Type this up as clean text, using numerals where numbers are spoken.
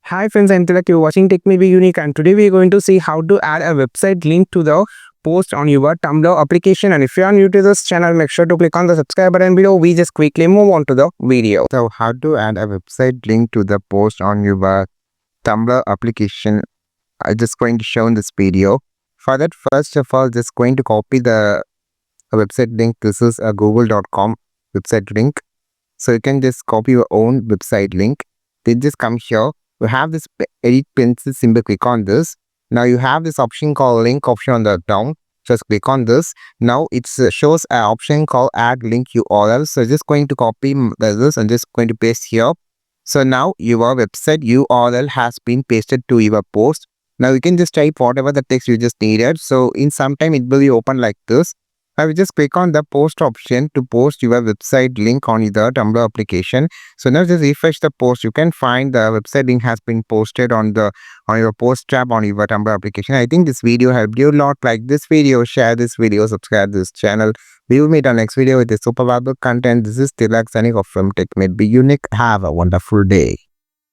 Hi friends, I'm Tilak. You're watching Tech May Be Unique, and today we're going to see how to add a website link to the post on your Tumblr application. And if you are new to this channel, make sure to click on the subscribe button below. We just quickly move on to the video. So how to add a website link to the post on your Tumblr application? I'm just going to show in this video. For that, first of all, just going to copy the website link. This is a google.com website link. So you can just copy your own website link. Then just come here. You have this edit pencil symbol. Click on this. Now you have this option called link option on the down. Just click on this. Now it shows an option called add link URL. So just going to copy this and just going to paste here. So now your website URL has been pasted to your post. Now you can just type whatever the text you just needed. So in some time it will be open like this. I will just click on the post option to post your website link on the Tumblr application. So now just refresh the post. You can find the website link has been posted on your post tab on your Tumblr application. I think this video helped you a lot. Like this video, share this video, subscribe this channel. We will meet on next video with a super valuable content. This is Tilak signing off from Tech May Be Unique. Have a wonderful day.